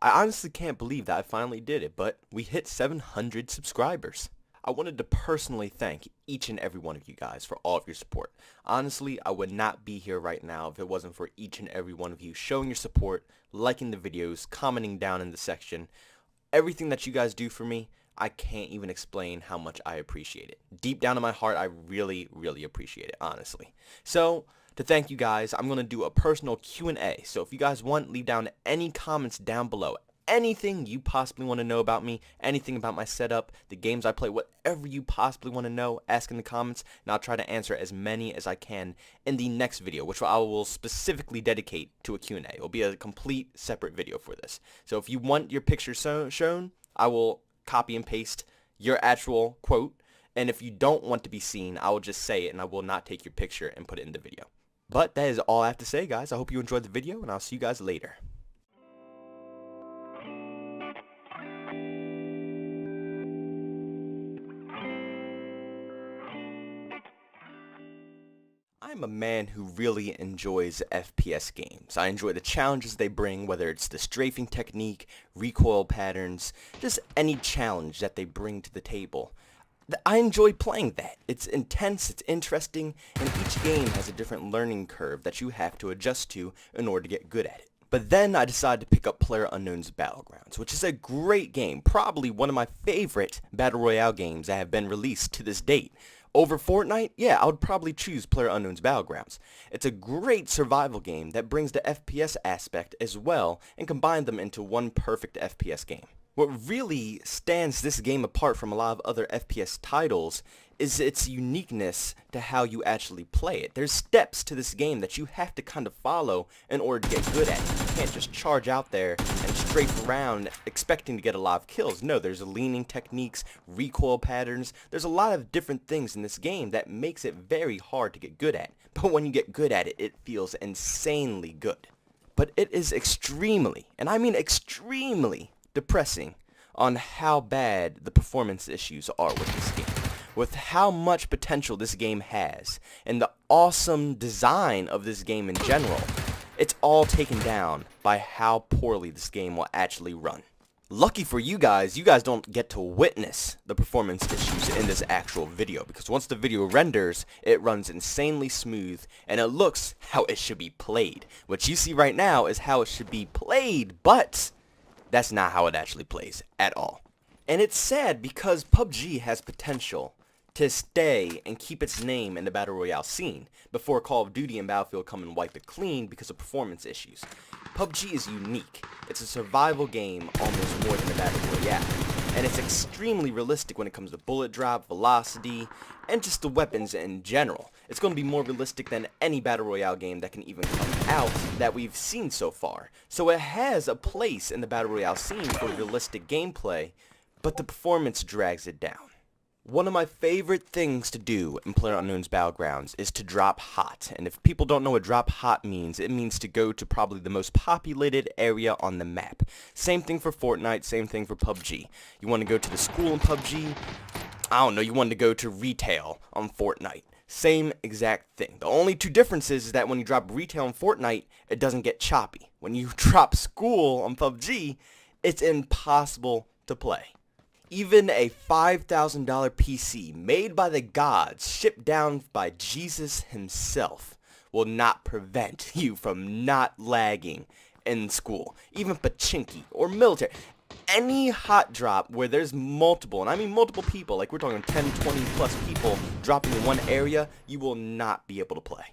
I honestly can't believe that I finally did it, but we hit 700 subscribers. I wanted to personally thank each and every one of you guys for all of your support. Honestly, I would not be here right now if it wasn't for each and every one of you showing your support, liking the videos, commenting down in the section. Everything that you guys do for me, I can't even explain how much I appreciate it. Deep down in my heart, I really, really appreciate it, honestly. So, to thank you guys, I'm going to do a personal Q&A. So if you guys want, leave down any comments down below. Anything you possibly want to know about me, anything about my setup, the games I play, whatever you possibly want to know, ask in the comments, and I'll try to answer as many as I can in the next video, which I will specifically dedicate to a Q&A. It will be a complete separate video for this. So if you want your picture shown, I will copy and paste your actual quote, and if you don't want to be seen, I will just say it, and I will not take your picture and put it in the video. But that is all I have to say, guys. I hope you enjoyed the video, and I'll see you guys later. I'm a man who really enjoys FPS games. I enjoy the challenges they bring, whether it's the strafing technique, recoil patterns, just any challenge that they bring to the table. I enjoy playing that. It's intense, it's interesting, and each game has a different learning curve that you have to adjust to in order to get good at it. But then I decided to pick up PlayerUnknown's Battlegrounds, which is a great game, probably one of my favorite Battle Royale games that have been released to this date. Over Fortnite? Yeah, I would probably choose PlayerUnknown's Battlegrounds. It's a great survival game that brings the FPS aspect as well and combines them into one perfect FPS game. What really stands this game apart from a lot of other FPS titles is its uniqueness to how you actually play it. There's steps to this game that you have to kind of follow in order to get good at it. You can't just charge out there and strafe around expecting to get a lot of kills. No, there's leaning techniques, recoil patterns. There's a lot of different things in this game that makes it very hard to get good at. But when you get good at it, it feels insanely good. But it is extremely, and I mean extremely, depressing on how bad the performance issues are with this game, with how much potential this game has, and the awesome design of this game in general. It's all taken down by how poorly this game will actually run. Lucky for you guys don't get to witness the performance issues in this actual video, because once the video renders, it runs insanely smooth, and it looks how it should be played. What you see right now is how it should be played, but that's not how it actually plays at all. And it's sad because PUBG has potential to stay and keep its name in the Battle Royale scene before Call of Duty and Battlefield come and wipe it clean because of performance issues. PUBG is unique. It's a survival game almost more than a Battle Royale. And it's extremely realistic when it comes to bullet drop, velocity, and just the weapons in general. It's going to be more realistic than any Battle Royale game that can even come out that we've seen so far. So it has a place in the Battle Royale scene for realistic gameplay, but the performance drags it down. One of my favorite things to do in PlayerUnknown's Battlegrounds is to drop hot. And if people don't know what drop hot means, it means to go to probably the most populated area on the map. Same thing for Fortnite, same thing for PUBG. You want to go to the school in PUBG? I don't know, you want to go to retail on Fortnite. Same exact thing. The only two differences is that when you drop retail on Fortnite, it doesn't get choppy. When you drop school on PUBG, it's impossible to play. Even a $5,000 PC made by the gods, shipped down by Jesus himself, will not prevent you from not lagging in school. Even pachinki or military. Any hot drop where there's multiple, and I mean multiple people, like we're talking 10, 20 plus people dropping in one area, you will not be able to play.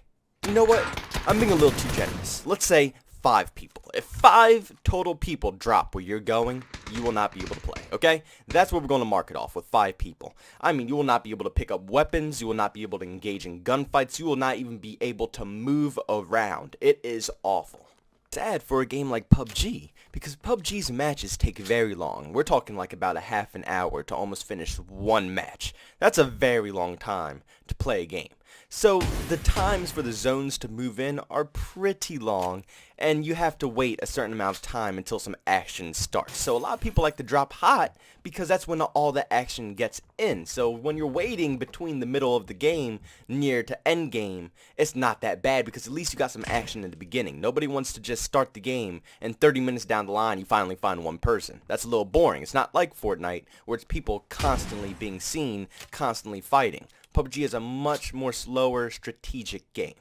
You know what? I'm being a little too generous. Let's say 5 people. If 5 total people drop where you're going, you will not be able to play, okay? That's what we're going to mark it off, with 5 people. I mean, you will not be able to pick up weapons, you will not be able to engage in gunfights, you will not even be able to move around. It is awful. Sad for a game like PUBG, because PUBG's matches take very long. We're talking like about a half an hour to almost finish one match. That's a very long time to play a game. So the times for the zones to move in are pretty long, and you have to wait a certain amount of time until some action starts. So a lot of people like to drop hot because that's when all the action gets in. So when you're waiting between the middle of the game near to end game, it's not that bad because at least you got some action in the beginning. Nobody wants to just start the game and 30 minutes down the line you finally find one person. That's a little boring. It's not like Fortnite where it's people constantly being seen, constantly fighting. PUBG is a much more slower, strategic game.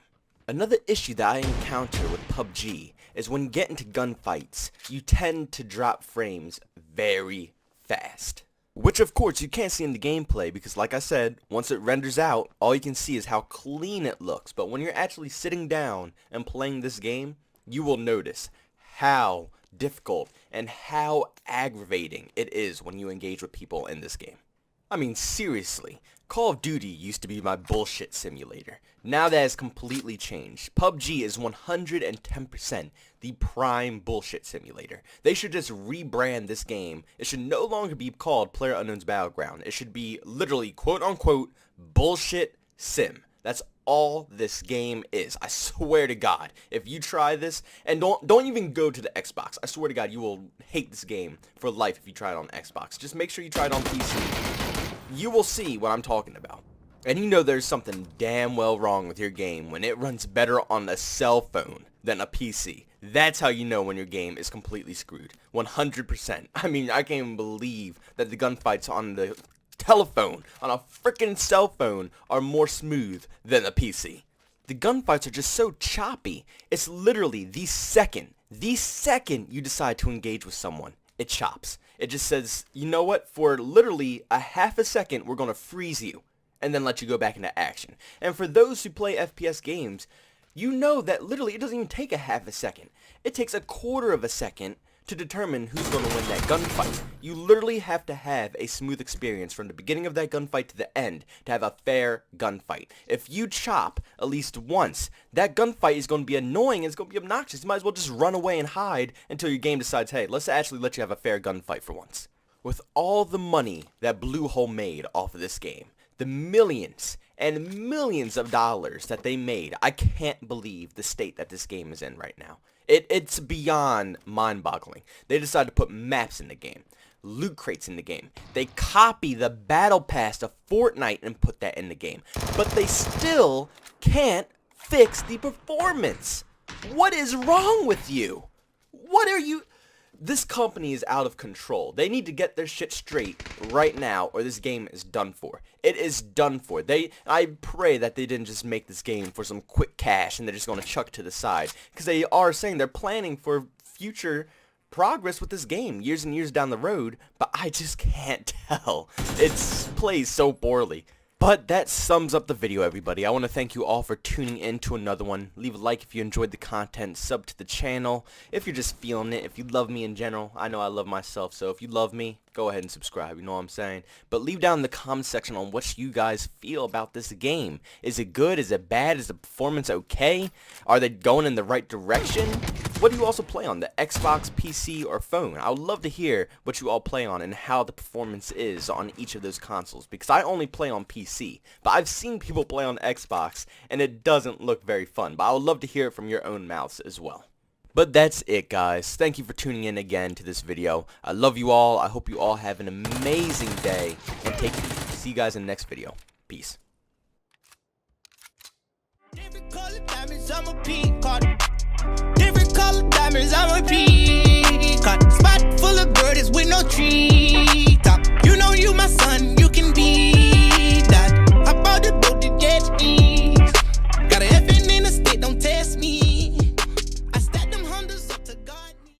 Another issue that I encounter with PUBG is when you get into gunfights, you tend to drop frames very fast. Which of course you can't see in the gameplay because like I said, once it renders out, all you can see is how clean it looks. But when you're actually sitting down and playing this game, you will notice how difficult and how aggravating it is when you engage with people in this game. I mean, seriously, Call of Duty used to be my bullshit simulator. Now that has completely changed. PUBG is 110% the prime bullshit simulator. They should just rebrand this game. It should no longer be called PlayerUnknown's Battleground. It should be literally quote-unquote bullshit sim. That's all this game is. I swear to God, if you try this, and don't even go to the Xbox. I swear to God, you will hate this game for life if you try it on Xbox. Just make sure you try it on PC. You will see what I'm talking about. And you know there's something damn well wrong with your game when it runs better on a cell phone than a PC. That's how you know when your game is completely screwed. 100%. I mean, I can't even believe that the gunfights on the telephone, on a freaking cell phone, are more smooth than a PC. The gunfights are just so choppy. It's literally the second you decide to engage with someone, it chops. It just says, you know what, for literally a half a second, we're going to freeze you and then let you go back into action. And for those who play FPS games, you know that literally it doesn't even take a half a second. It takes a quarter of a second to determine who's going to win that gunfight. You literally have to have a smooth experience from the beginning of that gunfight to the end to have a fair gunfight. If you chop at least once, that gunfight is going to be annoying and it's going to be obnoxious. You might as well just run away and hide until your game decides, hey, let's actually let you have a fair gunfight for once. With all the money that Bluehole made off of this game, the millions and millions of dollars that they made, I can't believe the state that this game is in right now. It's beyond mind-boggling. They decided to put maps in the game, loot crates in the game. They copy the battle pass of Fortnite and put that in the game. But they still can't fix the performance. What is wrong with you? What are you... This company is out of control. They need to get their shit straight right now or this game is done for. It is done for. I pray that they didn't just make this game for some quick cash and they're just going to chuck it to the side. Because they are saying they're planning for future progress with this game years and years down the road. But I just can't tell. It plays so poorly. But that sums up the video, everybody. I want to thank you all for tuning in to another one. Leave a like if you enjoyed the content. Sub to the channel if you're just feeling it. If you love me in general, I know I love myself. So if you love me, go ahead and subscribe. You know what I'm saying? But leave down in the comment section on what you guys feel about this game. Is it good? Is it bad? Is the performance okay? Are they going in the right direction? What do you also play on, the Xbox, PC, or phone? I would love to hear what you all play on and how the performance is on each of those consoles, because I only play on PC, but I've seen people play on Xbox, and it doesn't look very fun, but I would love to hear it from your own mouths as well. But that's it, guys. Thank you for tuning in again to this video. I love you all. I hope you all have an amazing day, and take it easy. See you guys in the next video. Peace. Different color diamonds, I'm a